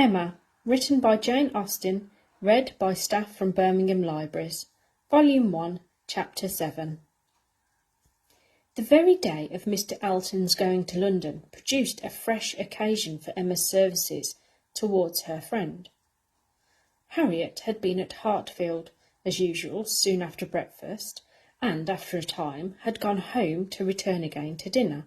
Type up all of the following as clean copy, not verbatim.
Emma, written by Jane Austen, read by staff from Birmingham Libraries, Volume 1, Chapter 7. The very day of Mr. Elton's going to London produced a fresh occasion for Emma's services towards her friend. Harriet had been at Hartfield, as usual, soon after breakfast, and, after a time, had gone home to return again to dinner.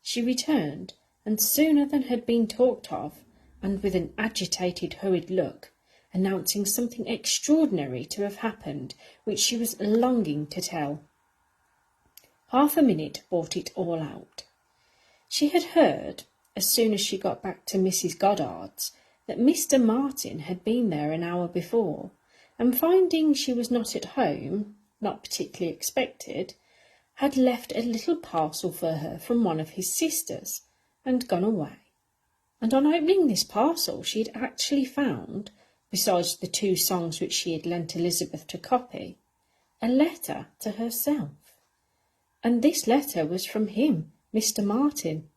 She returned, and sooner than had been talked of, and with an agitated, hurried look, announcing something extraordinary to have happened, which she was longing to tell. Half a minute brought it all out. She had heard, as soon as she got back to Mrs. Goddard's, that Mr. Martin had been there an hour before, and finding she was not at home, not particularly expected, had left a little parcel for her from one of his sisters, and gone away. And on opening this parcel she had actually found, besides the 2 songs which she had lent Elizabeth to copy, a letter to herself. And this letter was from him, Mr. Martin,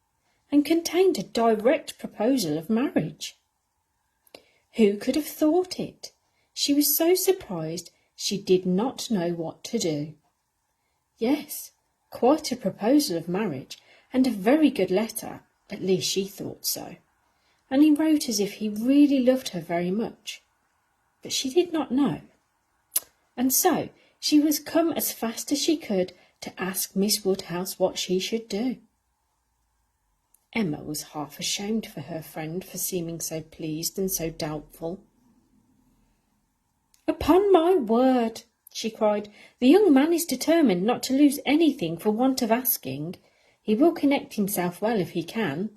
and contained a direct proposal of marriage. Who could have thought it? She was so surprised she did not know what to do. Yes, quite a proposal of marriage, and a very good letter, at least she thought so. And he wrote as if he really loved her very much. But she did not know. And so she was come as fast as she could to ask Miss Woodhouse what she should do. Emma was half ashamed for her friend for seeming so pleased and so doubtful. "Upon my word," she cried, "the young man is determined not to lose anything for want of asking. He will connect himself well if he can."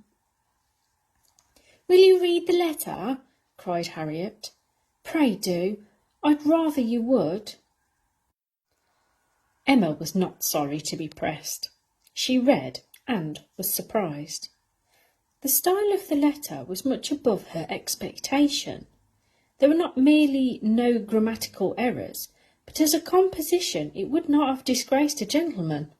"Will you read the letter?" cried Harriet. "Pray do. I'd rather you would." Emma was not sorry to be pressed. She read and was surprised. The style of the letter was much above her expectation. There were not merely no grammatical errors, but as a composition it would not have disgraced a gentleman.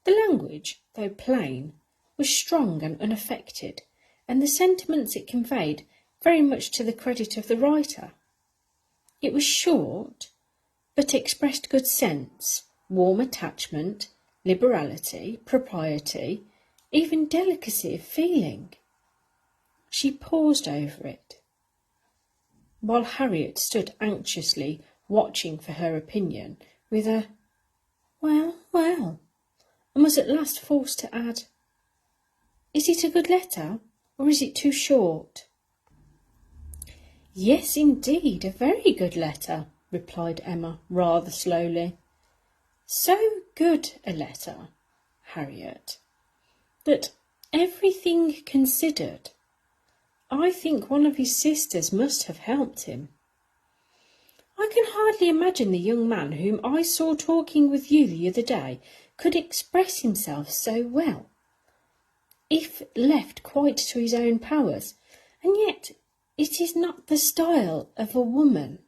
The language, though plain, was strong and unaffected, and the sentiments it conveyed very much to the credit of the writer. It was short, but expressed good sense, warm attachment, liberality, propriety, even delicacy of feeling. She paused over it, while Harriet stood anxiously watching for her opinion, with a "well, well," and was at last forced to add, "Is it a good letter, or is it too short?" "Yes, indeed, a very good letter," replied Emma, rather slowly. "So good a letter, Harriet, that, everything considered, I think one of his sisters must have helped him. I can hardly imagine the young man whom I saw talking with you the other day could express himself so well, if left quite to his own powers, and yet it is not the style of a woman.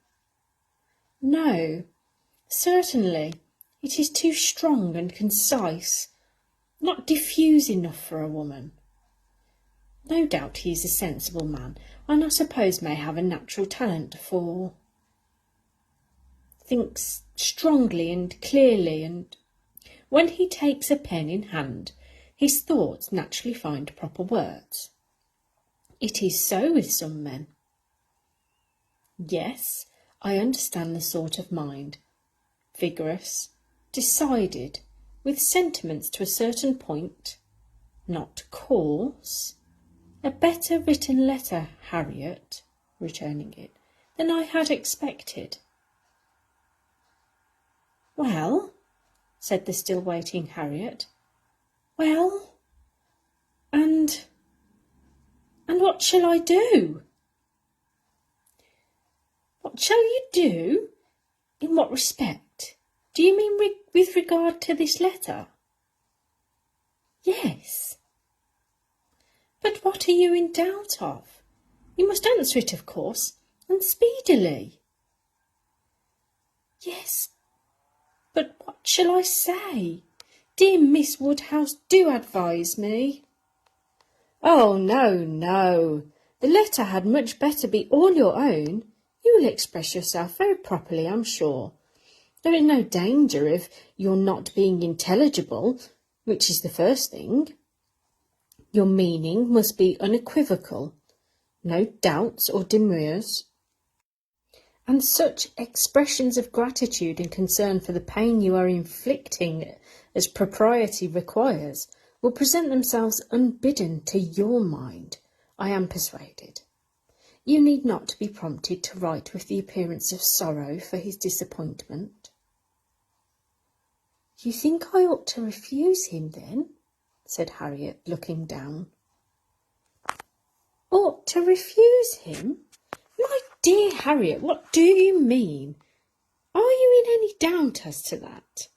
No, certainly, it is too strong and concise, not diffuse enough for a woman. No doubt he is a sensible man, and I suppose may have a natural talent for... thinks strongly and clearly, and when he takes a pen in hand, his thoughts naturally find proper words. It is so with some men. Yes, I understand the sort of mind, vigorous, decided, with sentiments to a certain point, not coarse. A better written letter, Harriet," returning it, "than I had expected." "Well," said the still waiting Harriet. "Well, and what shall I do?" "What shall you do? In what respect? Do you mean with regard to this letter?" "Yes." "But what are you in doubt of? You must answer it, of course, and speedily." "Yes, but what shall I say? Dear Miss Woodhouse, do advise me." "Oh, no, no. The letter had much better be all your own. You will express yourself very properly, I'm sure. There is no danger of your not being intelligible, which is the first thing. Your meaning must be unequivocal, no doubts or demurs. And such expressions of gratitude and concern for the pain you are inflicting as propriety requires will present themselves unbidden to your mind, I am persuaded. You need not be prompted to write with the appearance of sorrow for his disappointment. You think I ought to refuse him, then? Said Harriet, looking down. Ought to refuse him? My dear Harriet, what do you mean? Are you in any doubt as to that?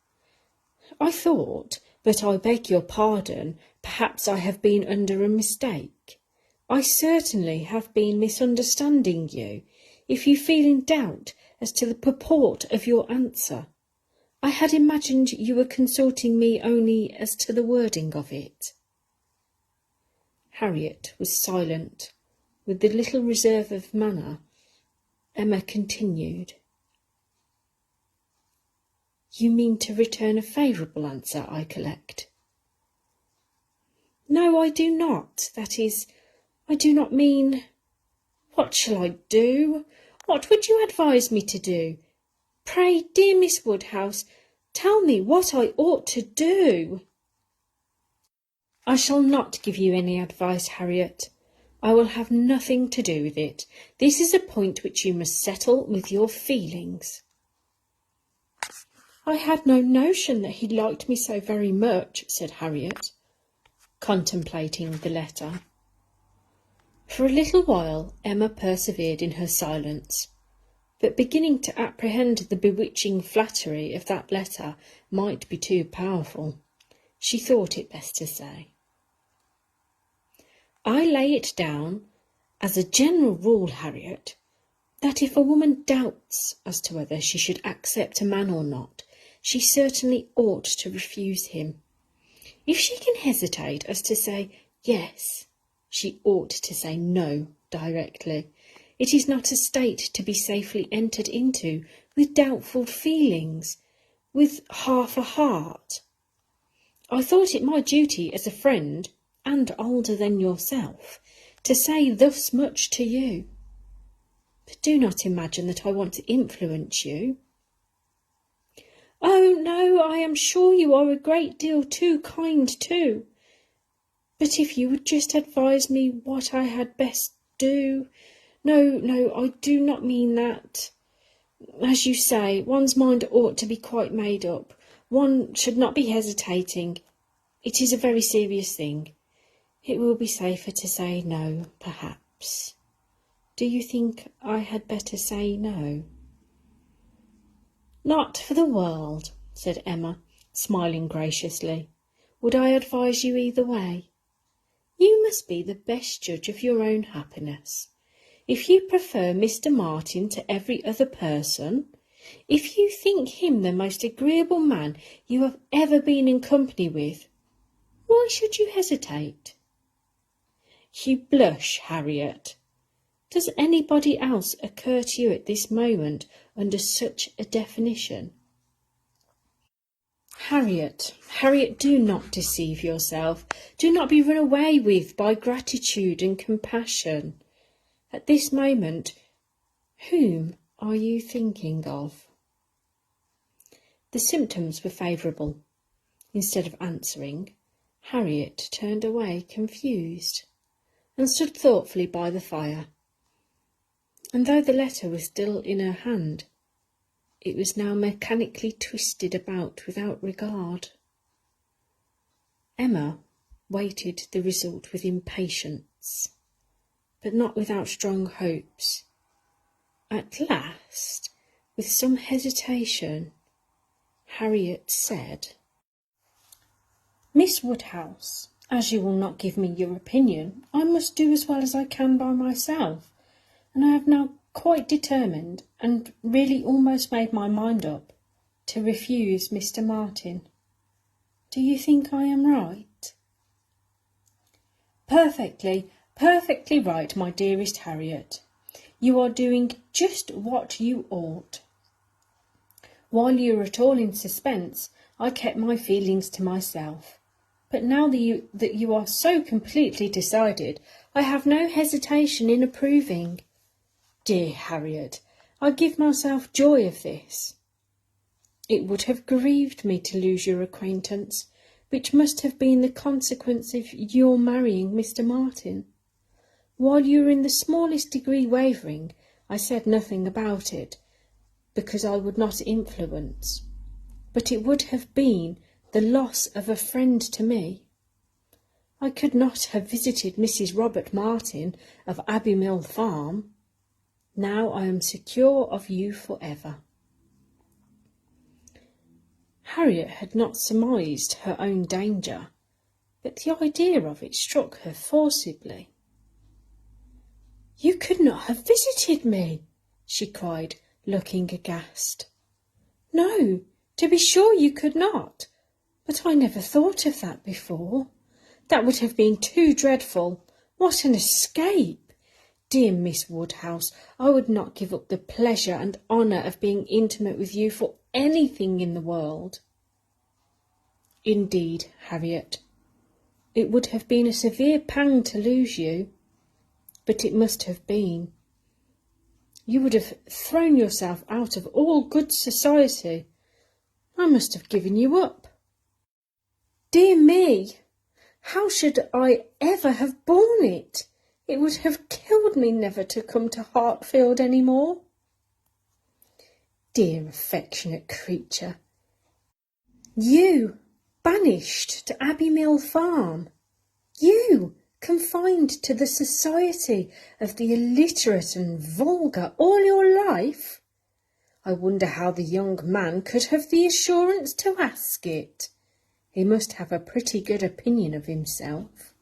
I thought, but I beg your pardon, perhaps I have been under a mistake. I certainly have been misunderstanding you, if you feel in doubt as to the purport of your answer. I had imagined you were consulting me only as to the wording of it. Harriet was silent. With the little reserve of manner, Emma continued. You mean to return a favourable answer, I collect? No, I do not. That is, I do not mean... What shall I do? What would you advise me to do? Pray, dear Miss Woodhouse, tell me what I ought to do. I shall not give you any advice, Harriet. I will have nothing to do with it. This is a point which you must settle with your feelings. I had no notion that he liked me so very much, said Harriet, contemplating the letter. For a little while Emma persevered in her silence, but beginning to apprehend the bewitching flattery of that letter might be too powerful, she thought it best to say, I lay it down as a general rule, Harriet, that if a woman doubts as to whether she should accept a man or not, she certainly ought to refuse him. If she can hesitate as to say yes, she ought to say no directly. It is not a state to be safely entered into with doubtful feelings, with half a heart. I thought it my duty as a friend, and older than yourself, to say thus much to you. But do not imagine that I want to influence you. Oh, no, I am sure you are a great deal too kind too. But if you would just advise me what I had best do... No, I do not mean that. As you say, one's mind ought to be quite made up. One should not be hesitating. It is a very serious thing. It will be safer to say no, perhaps. Do you think I had better say no? Not for the world, said Emma, smiling graciously. Would I advise you either way? You must be the best judge of your own happiness. If you prefer Mr. Martin to every other person, if you think him the most agreeable man you have ever been in company with, why should you hesitate? You blush, Harriet. Does anybody else occur to you at this moment under such a definition? Harriet, do not deceive yourself. Do not be run away with by gratitude and compassion. At this moment, whom are you thinking of? The symptoms were favourable. Instead of answering, Harriet turned away confused, and stood thoughtfully by the fire. And though the letter was still in her hand, it was now mechanically twisted about without regard. Emma waited the result with impatience, but not without strong hopes. At last, with some hesitation, Harriet said, Miss Woodhouse, as you will not give me your opinion, I must do as well as I can by myself, and I have now quite determined, and really almost made my mind up, to refuse Mr. Martin. Do you think I am right? Perfectly. Perfectly right, my dearest Harriet. You are doing just what you ought. While you were at all in suspense, I kept my feelings to myself. But now that you are so completely decided, I have no hesitation in approving. Dear Harriet, I give myself joy of this. It would have grieved me to lose your acquaintance, which must have been the consequence of your marrying Mr. Martin. While you were in the smallest degree wavering, I said nothing about it, because I would not influence. But it would have been the loss of a friend to me. I could not have visited Mrs. Robert Martin of Abbey Mill Farm. Now I am secure of you for ever. Harriet had not surmised her own danger, but the idea of it struck her forcibly. You could not have visited me, she cried, looking aghast. No, to be sure you could not, but I never thought of that before. That would have been too dreadful. What an escape! Dear Miss Woodhouse, I would not give up the pleasure and honour of being intimate with you for anything in the world. Indeed, Harriet, it would have been a severe pang to lose you, but it must have been. You would have thrown yourself out of all good society. I must have given you up. Dear me, how should I ever have borne it? It would have killed me never to come to Hartfield any more. Dear affectionate creature, you banished to Abbey Mill Farm, you confined to the society of the illiterate and vulgar all your life. I wonder how the young man could have the assurance to ask it. He must have a pretty good opinion of himself.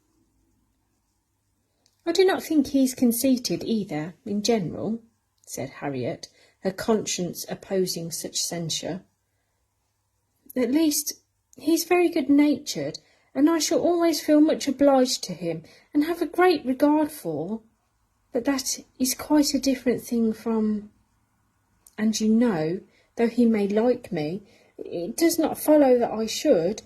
I do not think he is conceited either, in general, said Harriet, her conscience opposing such censure. At least, he is very good-natured, and I shall always feel much obliged to him, and have a great regard for. But that is quite a different thing from... And you know, though he may like me, it does not follow that I should,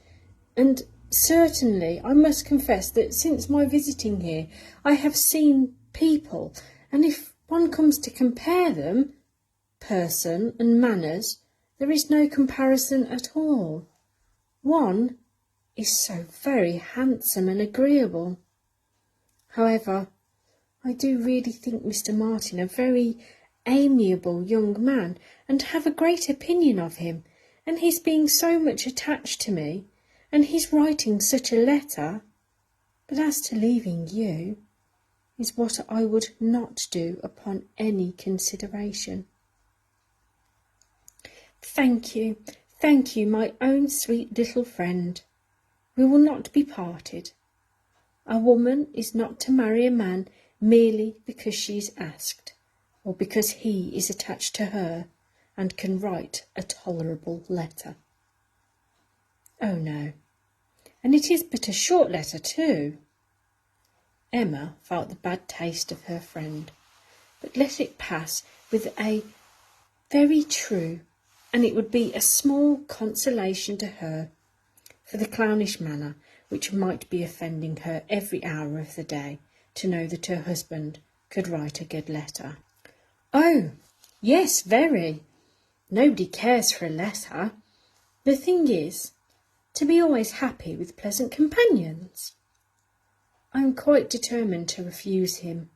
and certainly I must confess that since my visiting here I have seen people, and if one comes to compare them, person and manners, there is no comparison at all. One is so very handsome and agreeable. However, I do really think Mr. Martin a very amiable young man, and have a great opinion of him, and his being so much attached to me, and his writing such a letter. But as to leaving you, is what I would not do upon any consideration. Thank you, my own sweet little friend. We will not be parted. A woman is not to marry a man merely because she is asked, or because he is attached to her and can write a tolerable letter. Oh no, and it is but a short letter too. Emma felt the bad taste of her friend, but let it pass with a very true, and it would be a small consolation to her for the clownish manner which might be offending her every hour of the day, to know that her husband could write a good letter. Oh, yes, very. Nobody cares for a letter. The thing is, to be always happy with pleasant companions. I am quite determined to refuse him.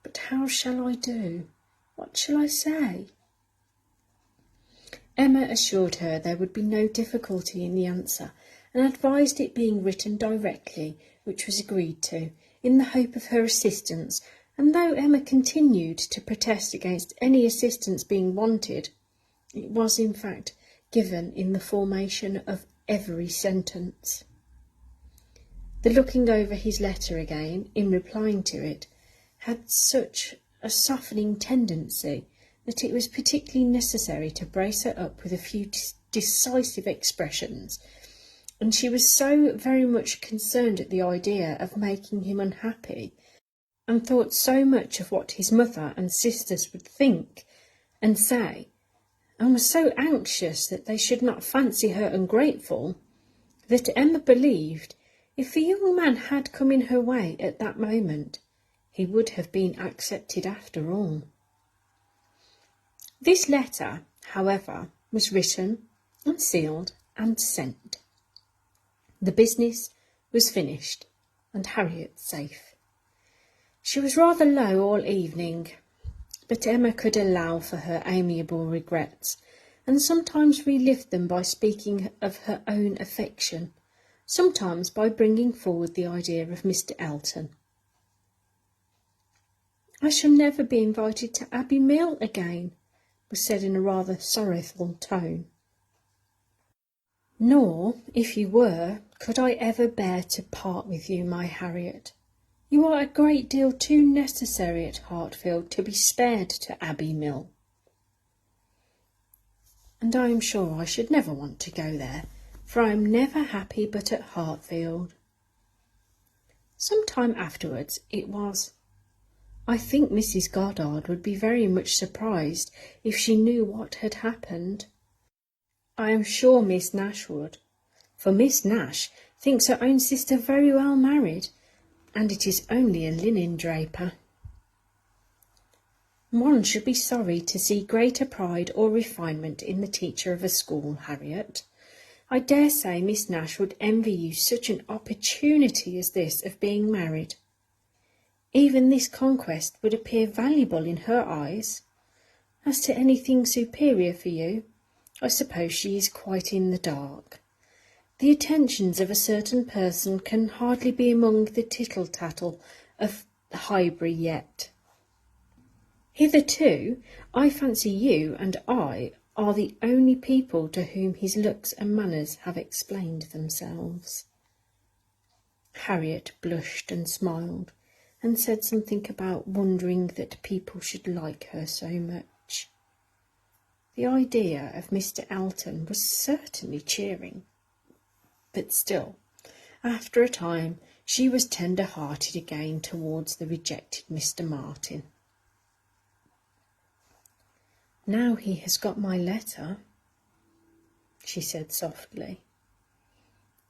But how shall I do? What shall I say? Emma assured her there would be no difficulty in the answer, and advised it being written directly, which was agreed to, in the hope of her assistance, and though Emma continued to protest against any assistance being wanted, it was in fact given in the formation of every sentence. The looking over his letter again, in replying to it, had such a softening tendency that it was particularly necessary to brace her up with a few decisive expressions, and she was so very much concerned at the idea of making him unhappy, and thought so much of what his mother and sisters would think and say, and was so anxious that they should not fancy her ungrateful, that Emma believed if the young man had come in her way at that moment, he would have been accepted after all. This letter, however, was written and sealed and sent. The business was finished and Harriet safe. She was rather low all evening, but Emma could allow for her amiable regrets, and sometimes relived them by speaking of her own affection, sometimes by bringing forward the idea of Mr. Elton. "I shall never be invited to Abbey Mill again," was said in a rather sorrowful tone. "Nor, if you were, could I ever bear to part with you, my Harriet. You are a great deal too necessary at Hartfield to be spared to Abbey Mill. And I am sure I should never want to go there, for I am never happy but at Hartfield." Some time afterwards it was, "I think Mrs. Goddard would be very much surprised if she knew what had happened. I am sure Miss Nash would, for Miss Nash thinks her own sister very well married, and it is only a linen draper." One should be sorry to see greater pride or refinement in the teacher of a school, Harriet. I dare say Miss Nash would envy you such an opportunity as this of being married. Even this conquest would appear valuable in her eyes. As to anything superior for you, I suppose she is quite in the dark. The attentions of a certain person can hardly be among the tittle-tattle of Highbury yet. Hitherto, I fancy you and I are the only people to whom his looks and manners have explained themselves. Harriet blushed and smiled, and said something about wondering that people should like her so much. The idea of Mr. Elton was certainly cheering, but still, after a time, she was tender-hearted again towards the rejected Mr. Martin. "Now he has got my letter," she said softly.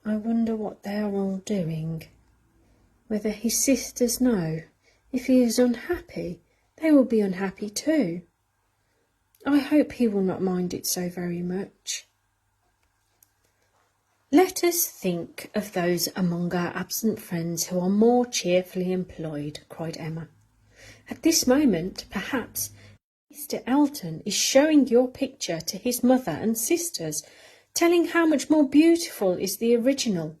"I wonder what they are all doing. Whether his sisters know. If he is unhappy, they will be unhappy too. I hope he will not mind it so very much." "Let us think of those among our absent friends who are more cheerfully employed," cried Emma. "At this moment, perhaps, Mr. Elton is showing your picture to his mother and sisters, telling how much more beautiful is the original,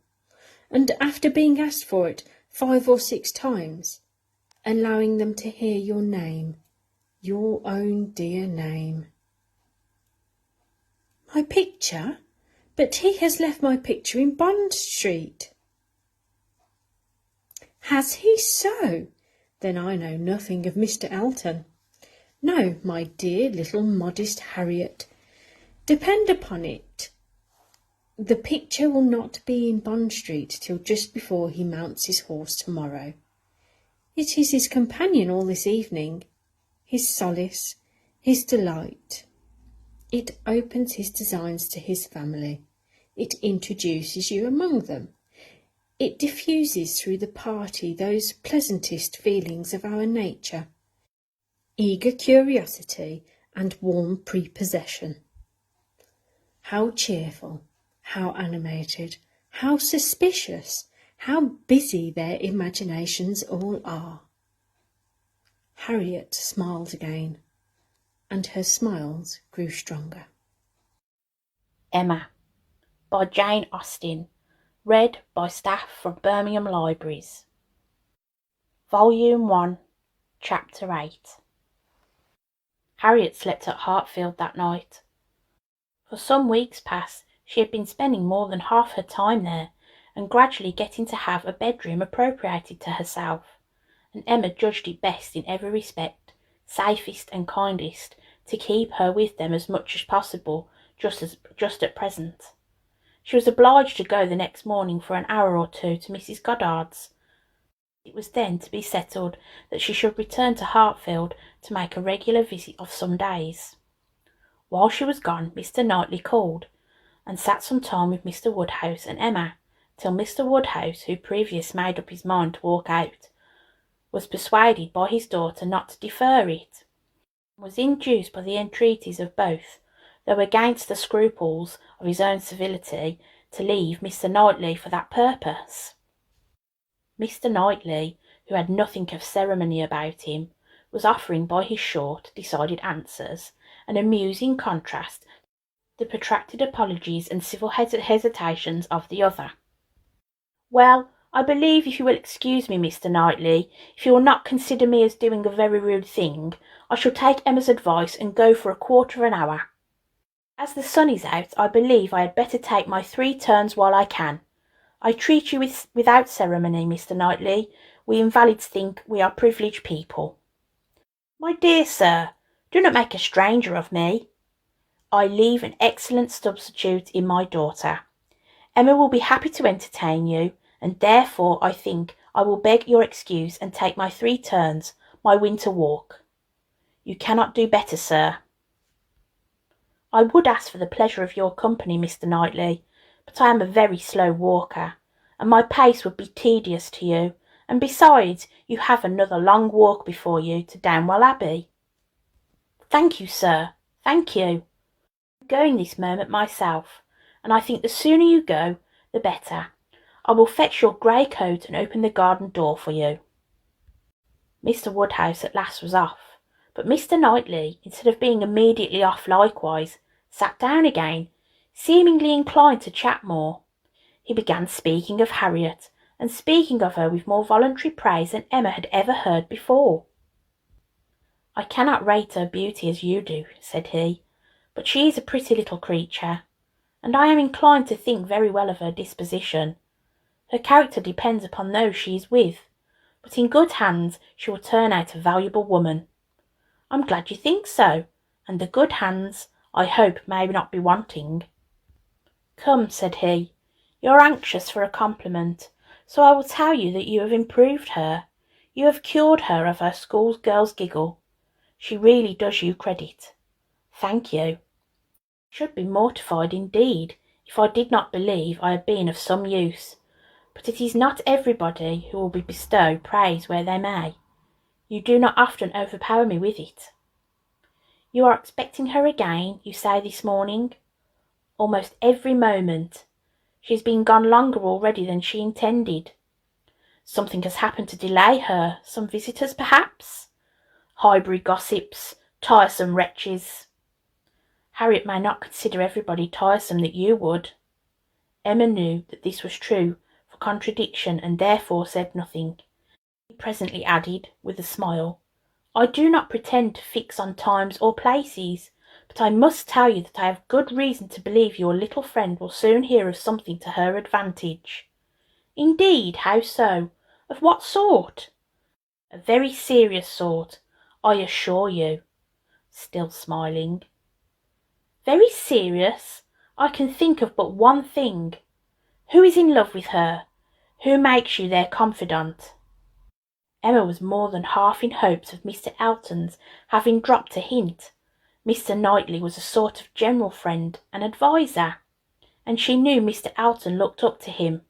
and after being asked for it 5 or 6 times, allowing them to hear your name, your own dear name." "My picture? But he has left my picture in Bond Street." "Has he so? Then I know nothing of Mr. Elton. No, my dear little modest Harriet, depend upon it, the picture will not be in Bond Street till just before he mounts his horse tomorrow. It is his companion all this evening, his solace, his delight. It opens his designs to his family. It introduces you among them. It diffuses through the party those pleasantest feelings of our nature, eager curiosity and warm prepossession. How cheerful, how animated, how suspicious, how busy their imaginations all are." Harriet smiled again, and her smiles grew stronger. Emma by Jane Austen, read by staff from Birmingham Libraries. Volume 1, Chapter 8. Harriet slept at Hartfield that night. For some weeks past she had been spending more than half her time there, and gradually getting to have a bedroom appropriated to herself, and Emma judged it best in every respect, safest and kindest, to keep her with them as much as possible just at present. She was obliged to go the next morning for an hour or two to Mrs. Goddard's. It was then to be settled that she should return to Hartfield to make a regular visit of some days. While she was gone, Mr. Knightley called, and sat some time with Mr. Woodhouse and Emma, till Mr. Woodhouse, who previous made up his mind to walk out, was persuaded by his daughter not to defer it, and was induced by the entreaties of both, though against the scruples of his own civility, to leave Mr. Knightley for that purpose. Mr. Knightley, who had nothing of ceremony about him, was offering by his short, decided answers an amusing contrast to the protracted apologies and civil hesitations of the other. "Well, I believe, if you will excuse me, Mr. Knightley, if you will not consider me as doing a very rude thing, I shall take Emma's advice and go for a quarter of an hour. As the sun is out, I believe I had better take my 3 turns while I can. I treat you without ceremony, Mr. Knightley. We invalids think we are privileged people." "My dear sir, do not make a stranger of me. I leave an excellent substitute in my daughter. Emma will be happy to entertain you, and therefore I think I will beg your excuse and take my 3 turns, my winter walk. You cannot do better, sir." "I would ask for the pleasure of your company, Mr. Knightley, but I am a very slow walker, and my pace would be tedious to you, and besides, you have another long walk before you to Downwell Abbey." "Thank you, sir, thank you. I am going this moment myself, and I think the sooner you go, the better. I will fetch your grey coat and open the garden door for you." Mr. Woodhouse at last was off, but Mr. Knightley, instead of being immediately off likewise, sat down again, seemingly inclined to chat more. He began speaking of Harriet, and speaking of her with more voluntary praise than Emma had ever heard before. "I cannot rate her beauty as you do," said he, "but she is a pretty little creature, and I am inclined to think very well of her disposition. Her character depends upon those she is with, but in good hands she will turn out a valuable woman." "I'm glad you think so, and the good hands, I hope, may not be wanting." "Come," said he, "you are anxious for a compliment, so I will tell you that you have improved her. You have cured her of her schoolgirl's giggle. She really does you credit." "Thank you. I should be mortified indeed if I did not believe I had been of some use, but it is not everybody who will bestow praise where they may. You do not often overpower me with it." "You are expecting her again, you say, this morning?" "Almost every moment. She has been gone longer already than she intended." "Something has happened to delay her, some visitors perhaps?" "Highbury gossips, tiresome wretches." "Harriet may not consider everybody tiresome that you would." Emma knew that this was true for contradiction, and therefore said nothing. He presently added, with a smile, "I do not pretend to fix on times or places, but I must tell you that I have good reason to believe your little friend will soon hear of something to her advantage." "Indeed, how so? Of what sort?" "A very serious sort, I assure you," still smiling. "Very serious? I can think of but one thing. Who is in love with her? Who makes you their confidant?" Emma was more than half in hopes of Mr. Elton's having dropped a hint. Mr. Knightley was a sort of general friend and adviser, and she knew Mr. Elton looked up to him.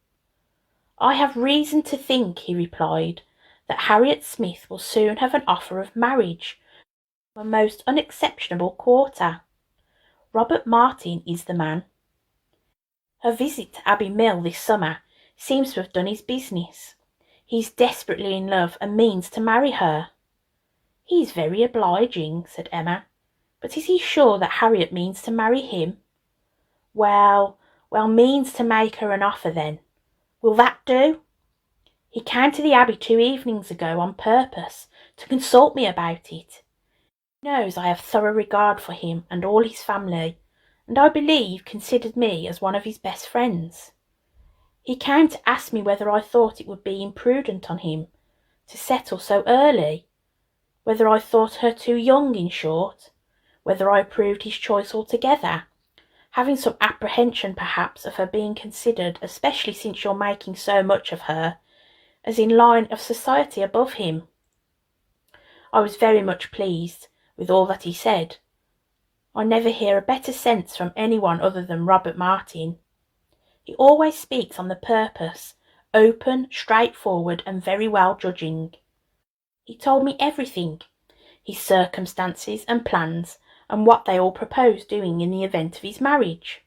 "I have reason to think," he replied, "that Harriet Smith will soon have an offer of marriage from a most unexceptionable quarter. Robert Martin is the man. Her visit to Abbey Mill this summer seems to have done his business. He is desperately in love and means to marry her." "He is very obliging," said Emma, "but is he sure that Harriet means to marry him?" Well, means to make her an offer then. Will that do? He came to the Abbey 2 evenings ago on purpose to consult me about it. He knows I have thorough regard for him and all his family, and I believe considered me as one of his best friends. He came to ask me whether I thought it would be imprudent on him to settle so early, whether I thought her too young, in short, whether I approved his choice altogether, having some apprehension perhaps of her being considered, especially since you're making so much of her, as in line of society above him. I was very much pleased with all that he said. I never hear a better sense from anyone other than Robert Martin. He always speaks on the purpose, open, straightforward, and very well judging. He told me everything, his circumstances and plans, and what they all propose doing in the event of his marriage.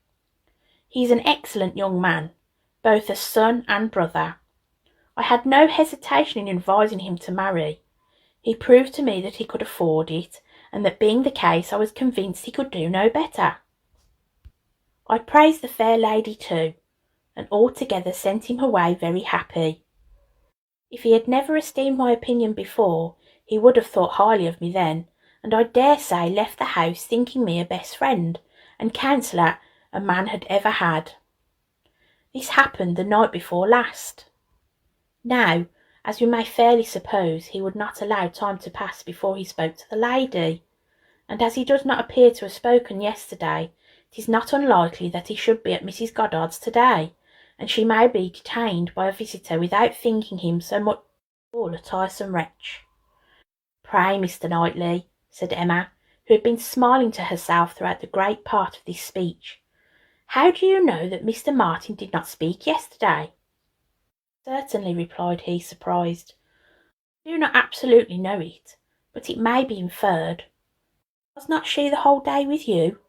He is an excellent young man, both as son and brother. I had no hesitation in advising him to marry. He proved to me that he could afford it, and that being the case I was convinced he could do no better. I praised the fair lady too, and altogether sent him away very happy. If he had never esteemed my opinion before, he would have thought highly of me then, and I dare say left the house thinking me a best friend and counsellor a man had ever had. This happened the night before last. Now, as we may fairly suppose, he would not allow time to pass before he spoke to the lady, and as he does not appear to have spoken yesterday, it is not unlikely that he should be at Mrs. Goddard's to-day, and she may be detained by a visitor without thinking him so much all a tiresome wretch. "Pray, Mr. Knightley," said Emma, who had been smiling to herself throughout the great part of this speech, "how do you know that Mr. Martin did not speak yesterday?" "Certainly," replied he, surprised. "I do not absolutely know it, but it may be inferred. Was not she the whole day with you?"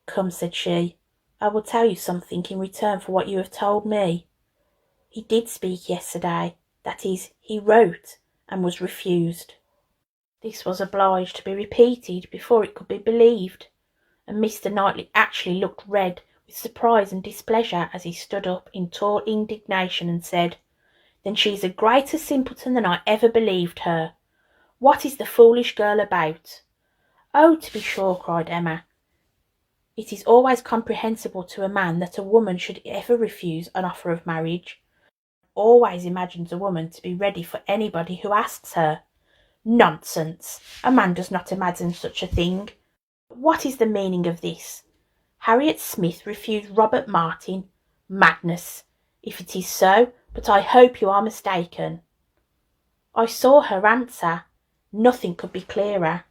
"Come," said she, "I will tell you something in return for what you have told me. He did speak yesterday, that is, he wrote, and was refused." This was obliged to be repeated before it could be believed, and Mr. Knightley actually looked red with surprise and displeasure as he stood up in tall indignation and said, "Then she is a greater simpleton than I ever believed her. What is the foolish girl about?" "Oh, to be sure," cried Emma. "It is always comprehensible to a man that a woman should ever refuse an offer of marriage. Always imagines a woman to be ready for anybody who asks her. Nonsense! A man does not imagine such a thing. But what is the meaning of this? Harriet Smith refused Robert Martin? Madness! If it is so, but I hope you are mistaken." "I saw her answer. Nothing could be clearer."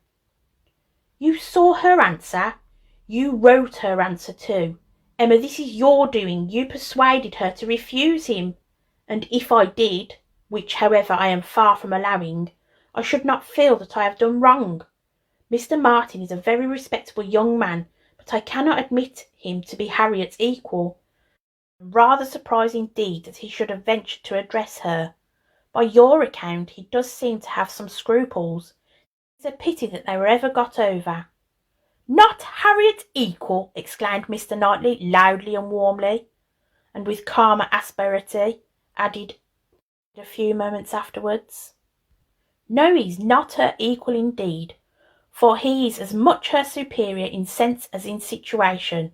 "You saw her answer? You wrote her answer too. Emma, this is your doing. You persuaded her to refuse him. And if I did, which, however, I am far from allowing, I should not feel that I have done wrong. Mr. Martin is a very respectable young man, but I cannot admit him to be Harriet's equal. Rather surprised indeed that he should have ventured to address her. By your account, he does seem to have some scruples. It's a pity that they were ever got over." "Not Harriet's equal!" exclaimed Mr. Knightley loudly and warmly, and with calmer asperity added a few moments afterwards, "No, he's not her equal indeed, for he is as much her superior in sense as in situation.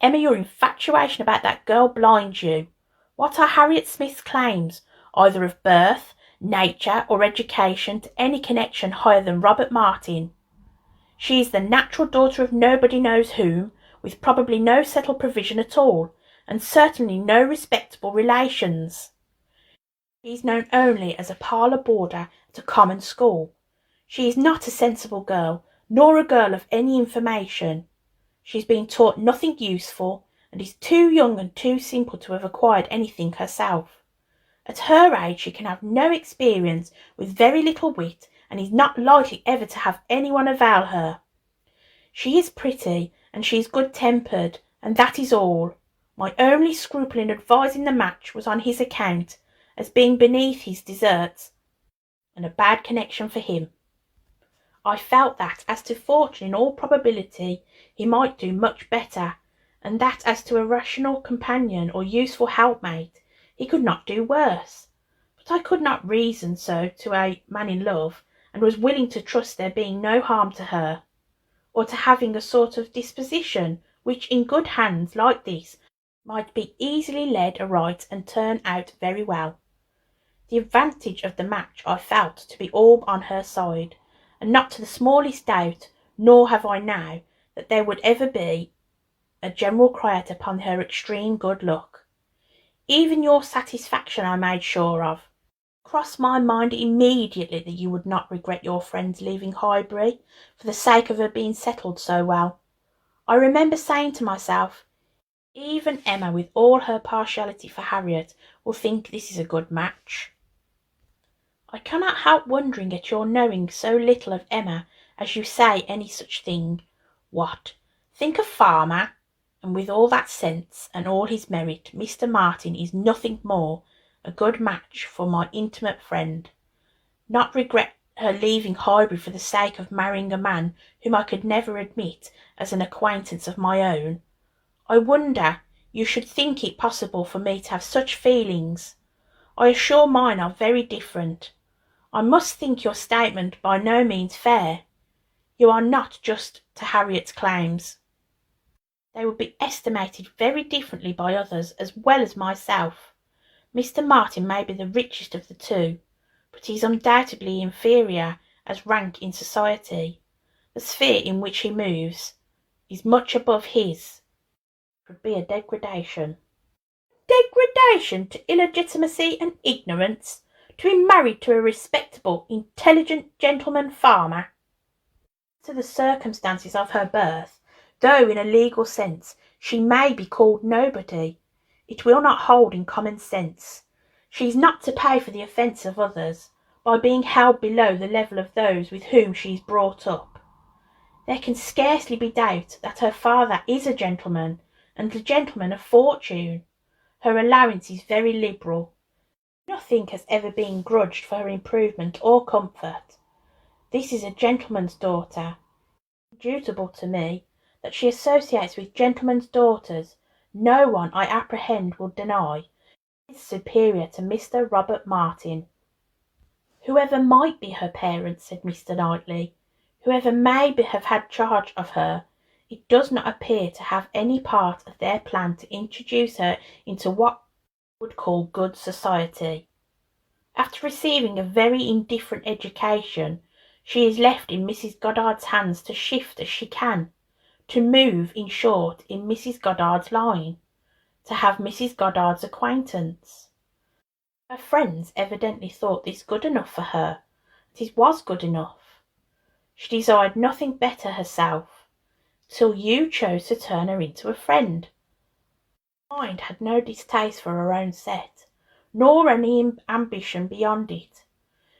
Emma, your infatuation about that girl blinds you. What are Harriet Smith's claims, either of birth, nature, or education, to any connection higher than Robert Martin? She is the natural daughter of nobody knows whom, with probably no settled provision at all, and certainly no respectable relations. She is known only as a parlour boarder at a common school. She is not a sensible girl, nor a girl of any information. She has been taught nothing useful, and is too young and too simple to have acquired anything herself. At her age she can have no experience, with very little wit, and is not likely ever to have anyone avail her. She is pretty, and she is good-tempered, and that is all. My only scruple in advising the match was on his account, as being beneath his deserts, and a bad connection for him. I felt that, as to fortune, in all probability, he might do much better, and that as to a rational companion or useful helpmate, he could not do worse. But I could not reason so to a man in love, and was willing to trust there being no harm to her, or to having a sort of disposition which, in good hands like this, might be easily led aright and turn out very well. The advantage of the match I felt to be all on her side, and not to the smallest doubt, nor have I now, that there would ever be a general cry out upon her extreme good luck. Even your satisfaction I made sure of. Crossed my mind immediately that you would not regret your friend's leaving Highbury for the sake of her being settled so well. I remember saying to myself, even Emma, with all her partiality for Harriet, will think this is a good match. I cannot help wondering at your knowing so little of Emma as you say any such thing. What, think a farmer, and with all that sense and all his merit, Mr. Martin is nothing more a good match for my intimate friend. Not regret her leaving Highbury for the sake of marrying a man whom I could never admit as an acquaintance of my own. I wonder you should think it possible for me to have such feelings. I assure mine are very different. I must think your statement by no means fair. You are not just to Harriet's claims. They would be estimated very differently by others as well as myself. Mr. Martin may be the richest of the two, but he is undoubtedly inferior as rank in society. The sphere in which he moves is much above his. It would be a degradation. Degradation to illegitimacy and ignorance, to be married to a respectable, intelligent gentleman farmer. To the circumstances of her birth, though in a legal sense she may be called nobody, it will not hold in common sense. She is not to pay for the offence of others, by being held below the level of those with whom she is brought up. There can scarcely be doubt that her father is a gentleman, and a gentleman of fortune. Her allowance is very liberal. Nothing has ever been grudged for her improvement or comfort. This is a gentleman's daughter. Dutiable to me that she associates with gentlemen's daughters. No one, I apprehend, will deny, is superior to Mr. Robert Martin. Whoever might be her parents, said Mr. Knightley, whoever may have had charge of her, it does not appear to have any part of their plan to introduce her into what would call good society. After receiving a very indifferent education, she is left in Mrs. Goddard's hands to shift as she can, to move, in short, in Mrs. Goddard's line, to have Mrs. Goddard's acquaintance. Her friends evidently thought this good enough for her. It was good enough. She desired nothing better herself, till you chose to turn her into a friend. Her mind had no distaste for her own set, nor any ambition beyond it.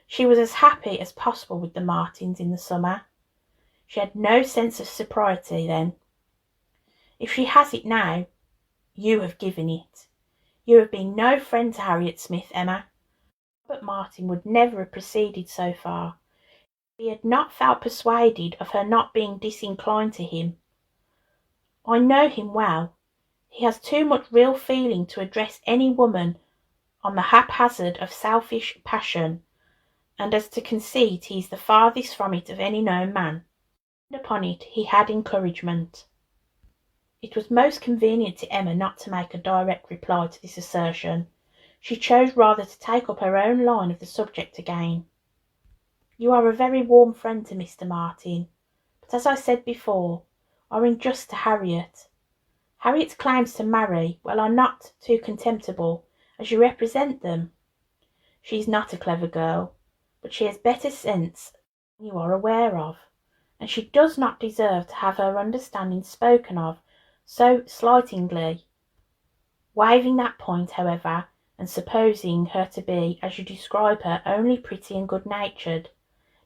She was as happy as possible with the Martins in the summer. She had no sense of sobriety then. If she has it now, you have given it. You have been no friend to Harriet Smith, Emma. Robert Martin would never have proceeded so far if he had not felt persuaded of her not being disinclined to him. I know him well. He has too much real feeling to address any woman on the haphazard of selfish passion, and as to conceit he is the farthest from it of any known man. And upon it he had encouragement. It was most convenient to Emma not to make a direct reply to this assertion. She chose rather to take up her own line of the subject again. You are a very warm friend to Mr. Martin, but as I said before, are unjust to Harriet. Harriet's claims to marry, are not too contemptible, as you represent them. She is not a clever girl, but she has better sense than you are aware of, and she does not deserve to have her understanding spoken of so slightingly. Waiving that point, however, and supposing her to be, as you describe her, only pretty and good-natured,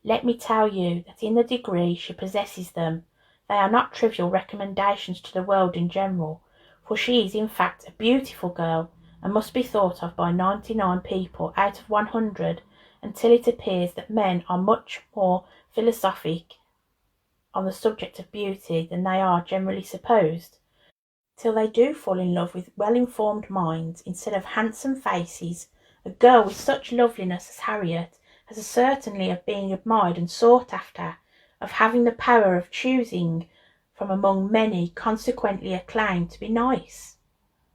let me tell you that in the degree she possesses them, they are not trivial recommendations to the world in general, for she is in fact a beautiful girl, and must be thought of by 99 people out of 100, until it appears that men are much more philosophic on the subject of beauty than they are generally supposed, till they do fall in love with well-informed minds instead of handsome faces. A girl with such loveliness as Harriet has a certainty of being admired and sought after, of having the power of choosing from among many, consequently a claim to be nice.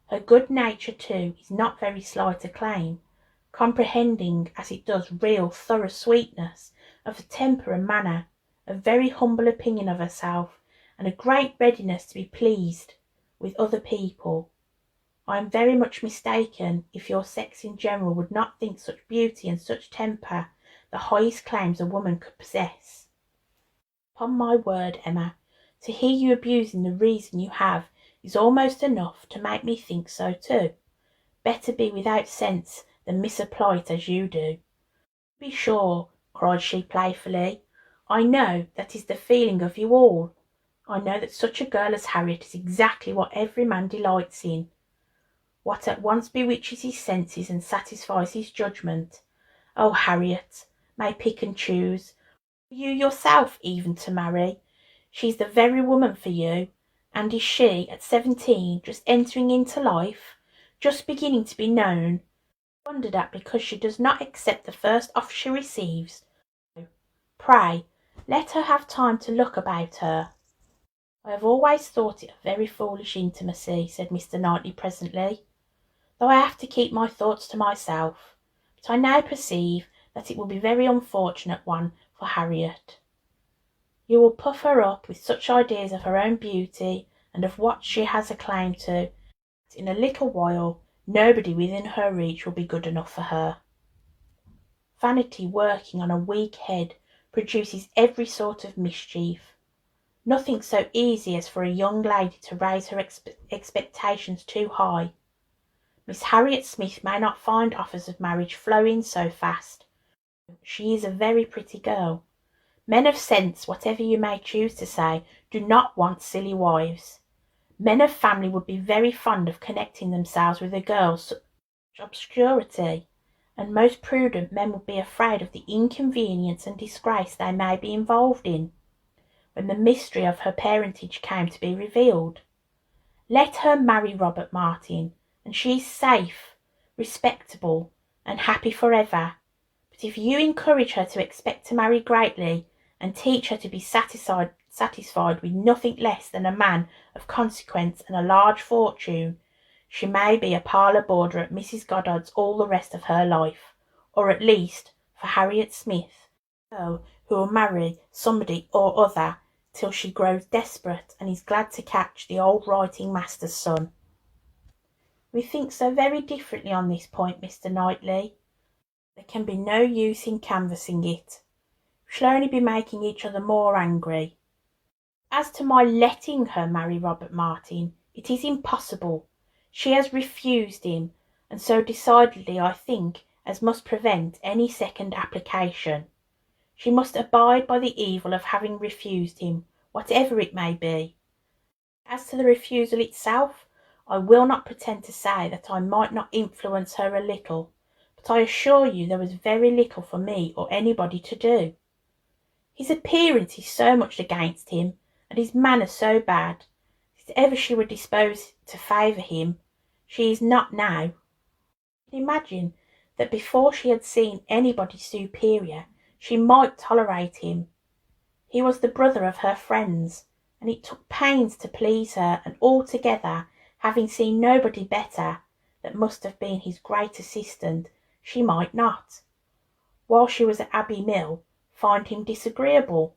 Her good nature, too, is not very slight a claim, comprehending as it does real thorough sweetness of temper and manner, a very humble opinion of herself, and a great readiness to be pleased, with other people. I am very much mistaken if your sex in general would not think such beauty and such temper the highest claims a woman could possess. Upon my word, Emma, to hear you abusing the reason you have is almost enough to make me think so too. Better be without sense than misapply it as you do. Be sure, cried she playfully, I know that is the feeling of you all. I know that such a girl as Harriet is exactly what every man delights in, what at once bewitches his senses and satisfies his judgment. Oh, Harriet may pick and choose, you yourself even to marry. She's the very woman for you, and is she, at 17, just entering into life, just beginning to be known, wondered at because she does not accept the first offer she receives? Pray, let her have time to look about her. I have always thought it a very foolish intimacy, said Mr. Knightley presently, though I have to keep my thoughts to myself. But I now perceive that it will be a very unfortunate one for Harriet. You will puff her up with such ideas of her own beauty and of what she has a claim to, that in a little while nobody within her reach will be good enough for her. Vanity working on a weak head produces every sort of mischief. Nothing so easy as for a young lady to raise her expectations too high. Miss Harriet Smith may not find offers of marriage flow in so fast. She is a very pretty girl. Men of sense, whatever you may choose to say, do not want silly wives. Men of family would be very fond of connecting themselves with a girl such obscurity, and most prudent men would be afraid of the inconvenience and disgrace they may be involved in, when the mystery of her parentage came to be revealed. Let her marry Robert Martin, and she is safe, respectable, and happy for ever. But if you encourage her to expect to marry greatly, and teach her to be satisfied with nothing less than a man of consequence and a large fortune, she may be a parlour boarder at Mrs. Goddard's all the rest of her life, or at least, for Harriet Smith, a girl who will marry somebody or other till she grows desperate and is glad to catch the old writing master's son. We think so very differently on this point, Mr. Knightley. There can be no use in canvassing it. We shall only be making each other more angry. As to my letting her marry Robert Martin, it is impossible. She has refused him, and so decidedly, I think, as must prevent any second application. She must abide by the evil of having refused him, whatever it may be. As to the refusal itself, I will not pretend to say that I might not influence her a little, but I assure you there was very little for me or anybody to do. His appearance is so much against him, and his manner so bad, that if ever she were disposed to favour him, she is not now. You can imagine that before she had seen anybody superior, she might tolerate him. He was the brother of her friends, and it took pains to please her, and altogether, having seen nobody better, that must have been his great assistant, she might not, while she was at Abbey Mill, find him disagreeable.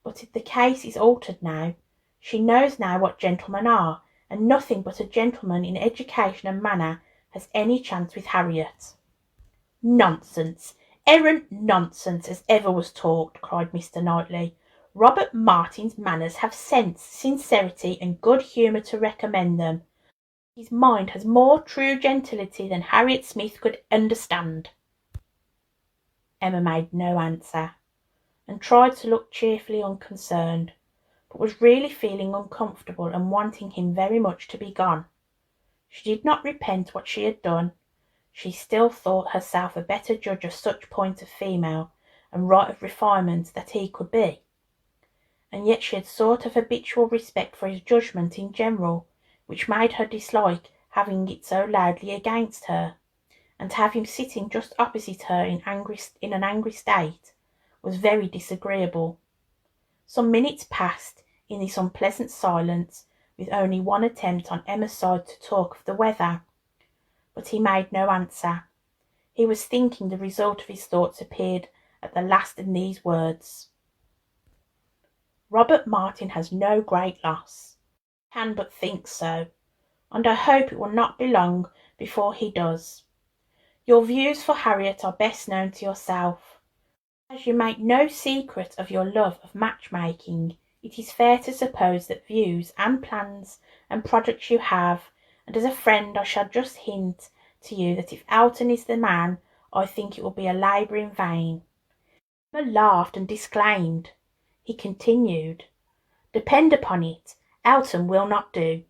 But the case is altered now. She knows now what gentlemen are, and nothing but a gentleman in education and manner has any chance with Harriet. Nonsense, errant nonsense as ever was talked, cried Mr. Knightley. Robert Martin's manners have sense, sincerity, and good humour to recommend them. His mind has more true gentility than Harriet Smith could understand. Emma made no answer, and tried to look cheerfully unconcerned, but was really feeling uncomfortable and wanting him very much to be gone. She did not repent what she had done. She still thought herself a better judge of such point of female and right of refinement that he could be, and yet she had sort of habitual respect for his judgment in general, which made her dislike having it so loudly against her, and to have him sitting just opposite her in an angry state was very disagreeable. Some minutes passed in this unpleasant silence, with only one attempt on Emma's side to talk of the weather, but he made no answer. He was thinking. The result of his thoughts appeared at the last in these words: Robert Martin has no great loss. Can but think so. and I hope it will not be long before he does. Your views for Harriet are best known to yourself. As you make no secret of your love of matchmaking, it is fair to suppose that views and plans and projects you have, and as a friend I shall just hint to you that if Elton is the man, I think it will be a labour in vain. Emma laughed and disclaimed. He continued, Depend upon it, Elton will not do.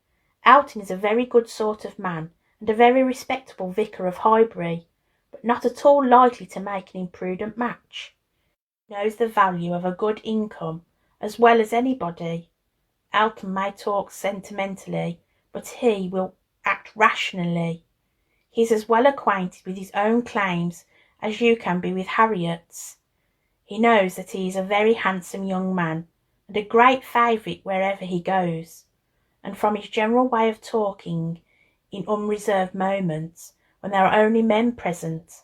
Elton is a very good sort of man, and a very respectable vicar of Highbury, but not at all likely to make an imprudent match. He knows the value of a good income as well as anybody. Elton may talk sentimentally, but he will act rationally. He is as well acquainted with his own claims as you can be with Harriet's. He knows that he is a very handsome young man, and a great favourite wherever he goes, and from his general way of talking in unreserved moments, when there are only men present,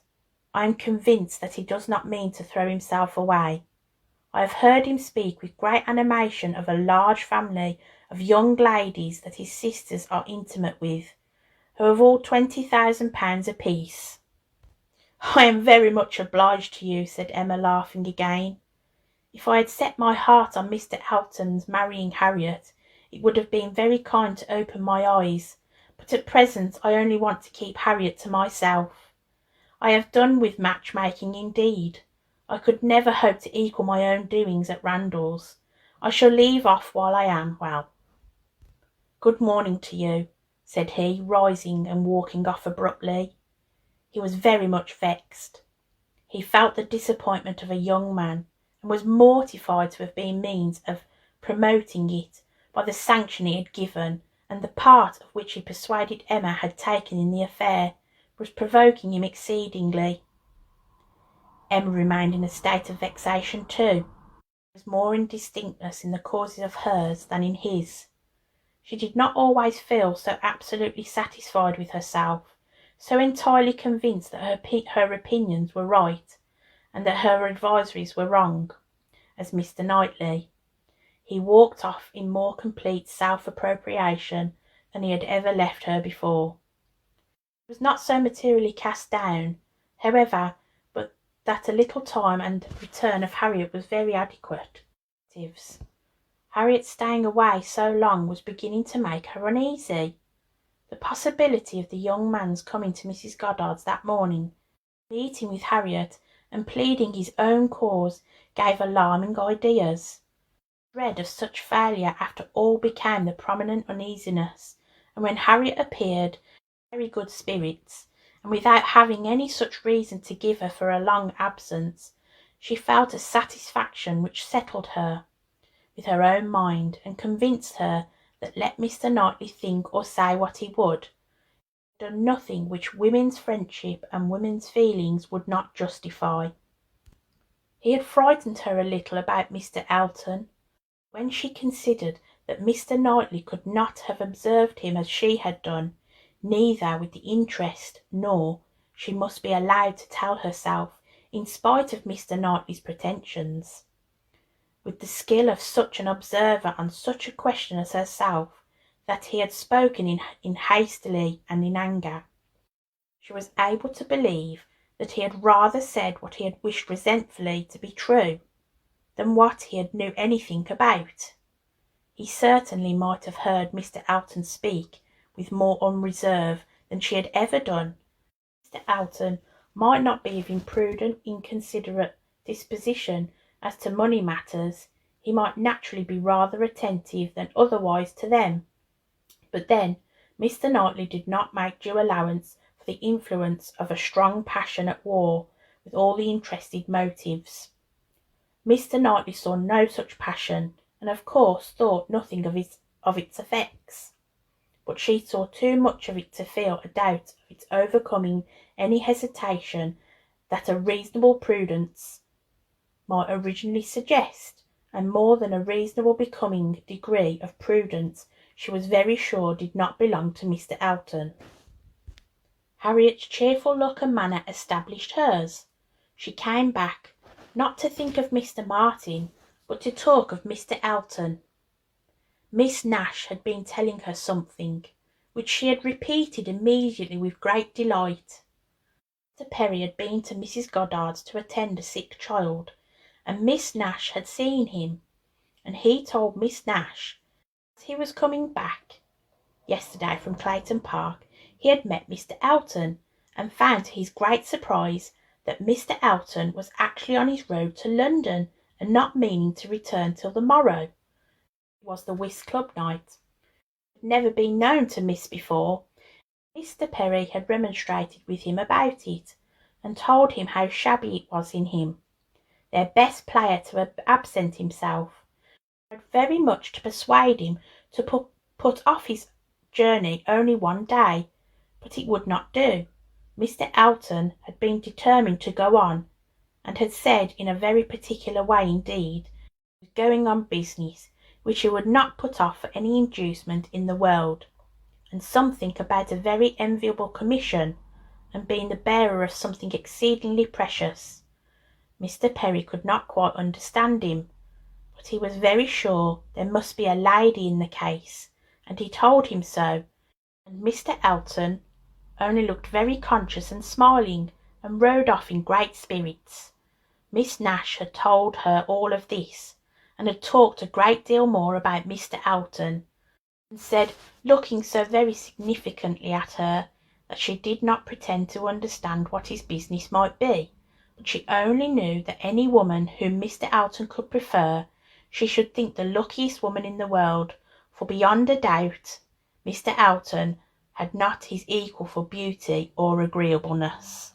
I am convinced that he does not mean to throw himself away. I have heard him speak with great animation of a large family of young ladies that his sisters are intimate with, who have all £20,000 apiece. I am very much obliged to you, said Emma, laughing again. If I had set my heart on Mr. Elton's marrying Harriet, it would have been very kind to open my eyes, but at present I only want to keep Harriet to myself. I have done with matchmaking indeed. I could never hope to equal my own doings at Randalls. I shall leave off while I am well. Good morning to you, said he, rising and walking off abruptly. He was very much vexed. He felt the disappointment of a young man, and was mortified to have been means of promoting it by the sanction he had given, and the part of which he persuaded Emma had taken in the affair was provoking him exceedingly. Emma remained in a state of vexation too. There was more indistinctness in the causes of hers than in his. She did not always feel so absolutely satisfied with herself, so entirely convinced that her opinions were right, and that her advisories were wrong, as Mr. Knightley. He walked off in more complete self-appropriation than he had ever left her before. He was not so materially cast down, however, but that a little time and return of Harriet was very adequate. Harriet staying away so long was beginning to make her uneasy. The possibility of the young man's coming to Mrs. Goddard's that morning, meeting with Harriet, and pleading his own cause gave alarming ideas. Dread of such failure after all became the prominent uneasiness, and when Harriet appeared in very good spirits, and without having any such reason to give her for a long absence, she felt a satisfaction which settled her with her own mind, and convinced her that let Mr. Knightley think or say what he would, he had done nothing which women's friendship and women's feelings would not justify. He had frightened her a little about Mr. Elton. When she considered that Mr. Knightley could not have observed him as she had done, neither with the interest nor, she must be allowed to tell herself, in spite of Mr. Knightley's pretensions, with the skill of such an observer on such a question as herself, that he had spoken in hastily and in anger, she was able to believe that he had rather said what he had wished resentfully to be true, than what he had knew anything about. He certainly might have heard Mr. Elton speak with more unreserve than she had ever done. Mr. Elton might not be of imprudent, inconsiderate disposition as to money matters. He might naturally be rather attentive than otherwise to them, but then Mr. Knightley did not make due allowance for the influence of a strong passion at war with all the interested motives. Mr. Knightley saw no such passion, and of course thought nothing of its effects, but she saw too much of it to feel a doubt of its overcoming any hesitation that a reasonable prudence might originally suggest, and more than a reasonable becoming degree of prudence she was very sure did not belong to Mr. Elton. Harriet's cheerful look and manner established hers. She came back, not to think of Mr. Martin, but to talk of Mr. Elton. Miss Nash had been telling her something, which she had repeated immediately with great delight. Mr. Perry had been to Mrs. Goddard's to attend a sick child, and Miss Nash had seen him, and he told Miss Nash as he was coming back yesterday from Clayton Park he had met Mr. Elton, and found to his great surprise that Mr. Elton was actually on his road to London, and not meaning to return till the morrow. It was the whist club night. It had never been known to Miss before. Mr. Perry had remonstrated with him about it, and told him how shabby it was in him, their best player, to absent himself. He tried very much to persuade him to put off his journey only one day, but it would not do. Mr. Elton had been determined to go on, and had said in a very particular way indeed, he was going on business which he would not put off for any inducement in the world, and something about a very enviable commission, and being the bearer of something exceedingly precious. Mr. Perry could not quite understand him, but he was very sure there must be a lady in the case, and he told him so, and Mr. Elton only looked very conscious and smiling, and rode off in great spirits. Miss Nash had told her all of this, and had talked a great deal more about Mr. Elton, and said, looking so very significantly at her, that she did not pretend to understand what his business might be, but she only knew that any woman whom Mr. Elton could prefer, she should think the luckiest woman in the world, for beyond a doubt Mr. Elton had not his equal for beauty or agreeableness.